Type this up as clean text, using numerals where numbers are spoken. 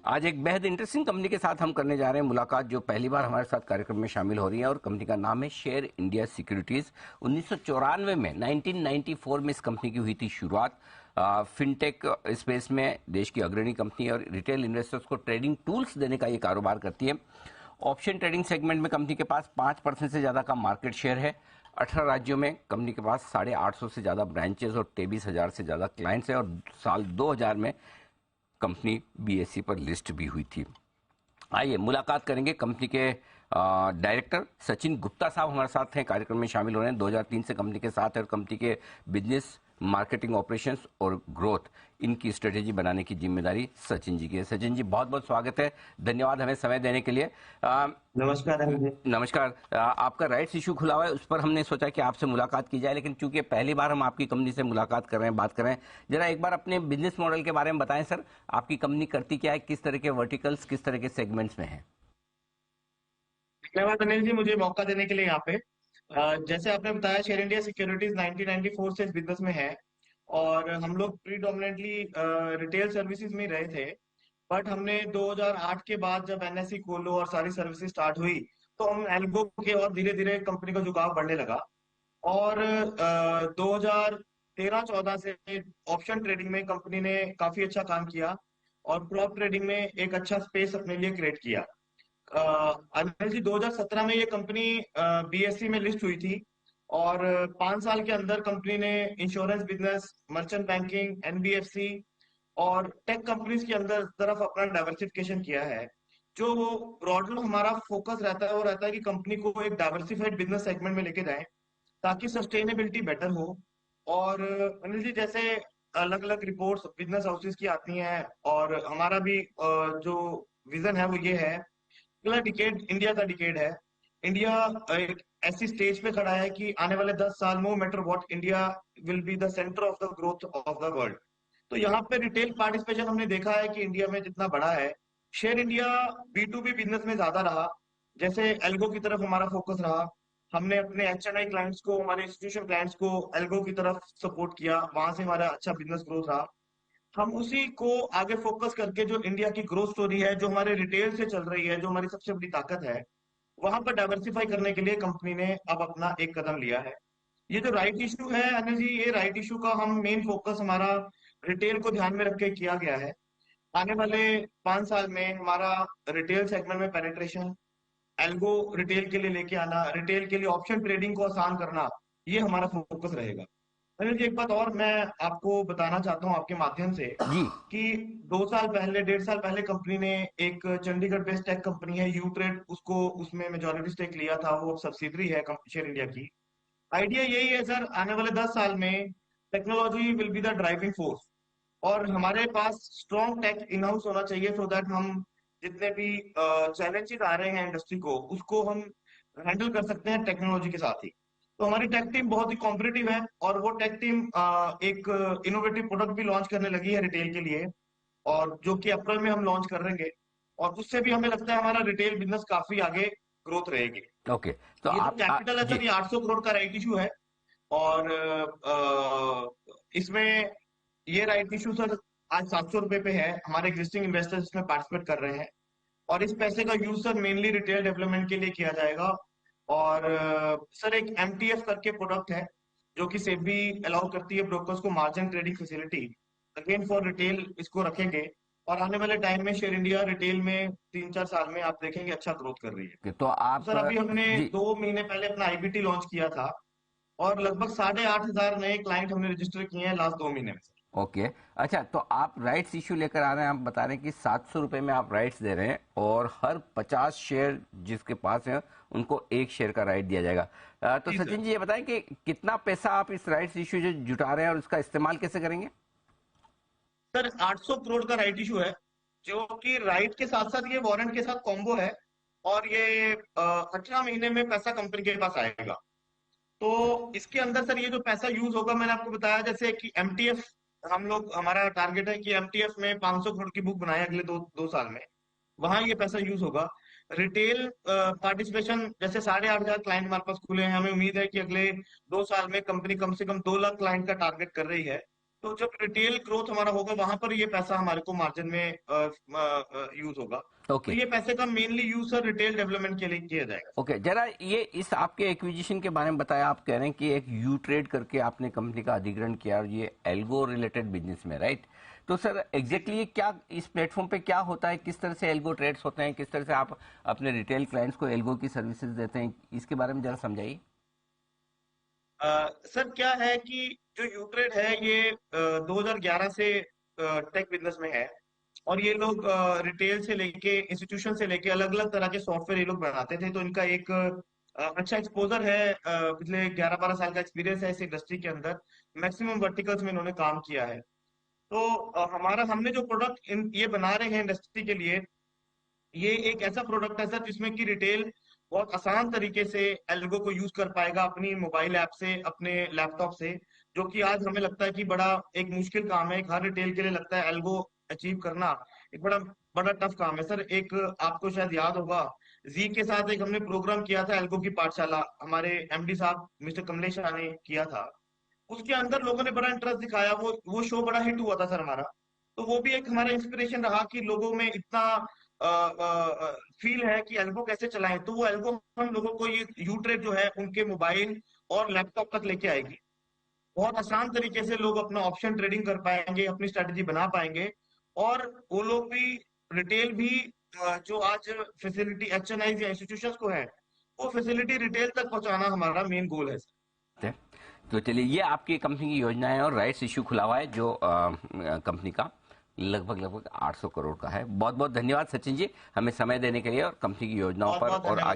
आज एक बेहद इंटरेस्टिंग कंपनी के साथ हम करने जा रहे हैं मुलाकात, जो पहली बार हमारे साथ कार्यक्रम में शामिल हो रही है। और कंपनी का नाम है शेयर इंडिया सिक्योरिटीज। 1994 में 1994 में इस कंपनी की हुई थी शुरुआत। फिनटेक स्पेस में देश की अग्रणी कंपनी और रिटेल इन्वेस्टर्स को ट्रेडिंग टूल्स देने का ये कारोबार करती है। ऑप्शन ट्रेडिंग सेगमेंट में कंपनी के पास 5% से ज्यादा का मार्केट शेयर है। 18 राज्यों में कंपनी के पास 850 से ज्यादा ब्रांचेस और 23,000 से ज्यादा क्लाइंट्स है। और साल 2000 में कंपनी बीएसई पर लिस्ट भी हुई थी। आइए मुलाकात करेंगे कंपनी के डायरेक्टर सचिन गुप्ता साहब हमारे साथ हैं, कार्यक्रम में शामिल हो रहे हैं। 2003 से कंपनी के साथ है और कंपनी के बिजनेस, मार्केटिंग, ऑपरेशंस और ग्रोथ, इनकी स्ट्रेटेजी बनाने की जिम्मेदारी सचिन जी की है। सचिन जी, बहुत बहुत स्वागत है, धन्यवाद हमें समय देने के लिए। नमस्कार। नमस्कार। आपका राइट्स इशू खुला हुआ है, उस पर हमने सोचा कि आपसे मुलाकात की जाए, लेकिन चूंकि पहली बार हम आपकी कंपनी से मुलाकात कर रहे हैं, बात कर रहे हैं, जरा एक बार अपने बिजनेस मॉडल के बारे में बताएं सर। आपकी कंपनी करती क्या है, किस तरह के वर्टिकल्स, किस तरह के सेगमेंट्स में है? धन्यवाद अनिल जी, मुझे मौका देने के लिए यहाँ पे। जैसे आपने बताया, शेयर इंडिया सिक्योरिटीज 1994 से इस बिजनेस में है और हम लोग प्रीडोमिनेटली रिटेल सर्विसेज में ही रहे थे। बट हमने 2008 के बाद जब एनएससी खोलो और सारी सर्विसेज स्टार्ट हुई, तो हम एल्गो के और धीरे धीरे कंपनी का झुकाव बढ़ने लगा। और 2013-14 से ऑप्शन ट्रेडिंग में कंपनी ने काफी अच्छा काम किया और प्रॉप ट्रेडिंग में एक अच्छा स्पेस अपने लिए क्रिएट किया। अनिल जी, 2017 में ये कंपनी बीएसई में लिस्ट हुई थी और 5 साल के अंदर कंपनी ने insurance business, merchant banking, NBFC और टेक कंपनीज के अंदर तरफ अपना डाइवर्सिफिकेशन किया है। जो ब्रॉडली हमारा फोकस रहता है वो रहता है कि कंपनी को एक डाइवर्सिफाइड बिजनेस सेगमेंट में लेके जाएं ताकि सस्टेनेबिलिटी बेटर हो। और अनिल जी, जैसे अलग अलग रिपोर्ट्स बिजनेस हाउसेस की आती हैं और हमारा भी जो विजन है वो ये है, अगला डिकेड इंडिया का डिकेड है। इंडिया एक ऐसी स्टेज पे खड़ा है कि आने वाले 10 साल, no matter what, India will be the centre of the growth of the world. तो यहाँ पे रिटेल पार्टिसिपेशन हमने देखा है कि इंडिया में जितना बड़ा है, share India B to B business में ज्यादा रहा। जैसे एल्गो की तरफ हमारा फोकस रहा, हमने अपने एचएनआई क्लाइंट्स को, हमारे इंस्टीट्यूशन क्लाइंट्स को एल्गो की तरफ सपोर्ट किया, वहां से हमारा अच्छा बिजनेस ग्रोथ रहा। हम उसी को आगे फोकस करके जो इंडिया की ग्रोथ स्टोरी है, जो हमारे रिटेल से चल रही है, जो हमारी सबसे बड़ी ताकत है, वहां पर डाइवर्सिफाई करने के लिए कंपनी ने अब अपना एक कदम लिया है। ये जो राइट इशू है अनिल जी, ये राइट इशू का हम मेन फोकस हमारा रिटेल को ध्यान में रख के किया गया है। आने वाले 5 साल में हमारा रिटेल सेगमेंट में पेनिट्रेशन, एल्गो रिटेल के लिए लेके आना, रिटेल के लिए ऑप्शन ट्रेडिंग को आसान करना, ये हमारा फोकस रहेगा। अनिल जी, एक बात और मैं आपको बताना चाहता हूँ आपके माध्यम से जी। कि 2 साल पहले, 1.5 साल पहले कंपनी ने एक चंडीगढ़ बेस्ड टेक कंपनी है यू ट्रेड, उसको उसमें मेजोरिटी स्टेक लिया था। वो अब सब्सिडरी है शेयर इंडिया की। आइडिया यही है सर, आने वाले 10 साल में technology will be the driving force और हमारे पास स्ट्रॉन्ग टेक इन हाउस होना चाहिए सो दैट हम जितने भी चैलेंजेस आ रहे हैं इंडस्ट्री को, उसको हम हैंडल कर सकते हैं टेक्नोलॉजी के साथ ही। तो हमारी टेक टीम बहुत ही कॉम्पिटिटिव है और वो टेक टीम एक इनोवेटिव प्रोडक्ट भी लॉन्च करने लगी है रिटेल के लिए, और जो कि अप्रैल में हम लॉन्च कर रहेंगे। और उससे भी हमें लगता है हमारा रिटेल बिजनेस काफी आगे ग्रोथ रहेगी। ओके, तो ये जो आप कैपिटल है जी। सर, ये 800 करोड़ का राइट इशू है और इसमें ये राइट इशू सर आज 700 रुपए पे है। हमारे एग्जिस्टिंग इन्वेस्टर्स इसमें पार्टिसिपेट कर रहे हैं और इस पैसे का use sir mainly retail development के लिए किया जाएगा। और सर एक एमटीएफ करके प्रोडक्ट है जो कि सेबी अलाउ करती है ब्रोकर्स को margin trading facility, again for retail इसको रखेंगे। और आने वाले टाइम में शेयर इंडिया रिटेल में 3-4 साल में आप देखेंगे अच्छा ग्रोथ कर रही है। तो तो आप सर अभी हमने जी। 2 महीने पहले अपना आईबीटी लॉन्च किया था और लगभग 8,500 नए क्लाइंट हमने रजिस्टर किए हैं लास्ट 2 महीने में। ओके, अच्छा, तो आप राइट्स इशू लेकर आ रहे हैं। आप बता रहे हैं कि 700 रुपए में आप राइट्स दे रहे हैं और हर 50 शेयर जिसके पास है उनको 1 शेयर का राइट दिया जाएगा। तो जी सर। सचिन जी, ये बताएं कि कितना पैसा आप इस राइट्स इशू जो जुटा रहे हैं और उसका इस्तेमाल कैसे करेंगे? सर 800 करोड़ का राइट इशू है जो कि राइट के साथ साथ ये वारंट के साथ कॉम्बो है और ये 18 महीने में पैसा कंपनी के पास आएगा। तो इसके अंदर सर ये जो पैसा यूज होगा, मैंने आपको बताया जैसे कि एमटीएफ, हम लोग हमारा टारगेट है कि एमटीएफ में 500 करोड़ की बुक बनाए अगले दो दो साल में, वहां ये पैसा यूज होगा। रिटेल पार्टिसिपेशन जैसे 8,500 क्लाइंट हमारे पास खुले हैं, हमें उम्मीद है कि अगले 2 साल में कंपनी कम से कम 2 लाख क्लाइंट का टारगेट कर रही है। तो जब रिटेल ग्रोथ हमारा होगा वहां पर ये पैसा हमारे को मार्जिन में यूज होगा। तो ओके ये पैसे का mainly use sir retail development के लिए किया जाएगा। ओके, जरा ये इस आपके एक्विजिशन के बारे में बताया। आप कह रहे हैं कि एक यू ट्रेड करके आपने कंपनी का अधिग्रहण किया और ये एल्गो रिलेटेड बिजनेस में, राइट? तो सर एग्जैक्टली क्या इस प्लेटफॉर्म पे क्या होता है, किस तरह से एल्गो ट्रेड्स होते हैं, किस तरह से आप अपने रिटेल क्लाइंट्स को एल्गो की सर्विसेज देते हैं, इसके बारे में जरा समझाइए। सर क्या है कि जो यूट्रेड है ये 2011 से टेक बिजनेस में है। और ये लोग रिटेल से लेके इंस्टीट्यूशन से लेके अलग अलग तरह के सॉफ्टवेयर ये लोग बनाते थे। तो इनका एक अच्छा एक्सपोजर है, पिछले 11-12 साल का एक्सपीरियंस है इस इंडस्ट्री के अंदर। मैक्सिमम वर्टिकल्स में इन्होंने काम किया है। तो हमारा हमने जो प्रोडक्ट ये बना रहे हैं इंडस्ट्री के लिए, ये एक ऐसा प्रोडक्ट है सर जिसमें कि रिटेल बहुत आसान तरीके से एल्गो को यूज कर पाएगा अपनी मोबाइल ऐप से, अपने लैपटॉप से। जो कि आज हमें लगता है कि बड़ा एक मुश्किल काम है, एक हर रिटेल के लिए लगता है एल्गो अचीव करना एक बड़ा बड़ा टफ काम है सर। एक आपको शायद याद होगा, जी के साथ एक हमने प्रोग्राम किया था एल्गो की पाठशाला, हमारे एमडी साहब मिस्टर कमलेश शाह ने किया था। उसके अंदर लोगों ने बड़ा इंटरेस्ट दिखाया, वो शो बड़ा हिट हुआ था सर हमारा। तो वो भी एक हमारा इंस्पिरेशन रहा कि लोगों में इतना फील है कि एल्गो कैसे चलाएं। तो वो एल्गो हम लोगों को ये यू ट्रेड जो है उनके मोबाइल और लैपटॉप तक लेके आएगी। बहुत आसान तरीके से लोग अपना ऑप्शन ट्रेडिंग कर पाएंगे, अपनी स्ट्रेटेजी बना पाएंगे। और वो लोग भी, रिटेल भी, जो आज फैसिलिटी एचएनआई या इंस्टीट्यूशंस को है, वो फैसिलिटी रिटेल तक पहुंचाना हमारा मेन गोल है। है। तो चलिए, ये आपकी कंपनी की योजना है और राइट्स इश्यू खुला हुआ है जो कंपनी का लगभग 800 करोड़ का है। बहुत बहुत धन्यवाद सचिन जी, हमें समय देने के लिए और कंपनी की योजनाओं बहुत पर बहुत और धन्यवाद।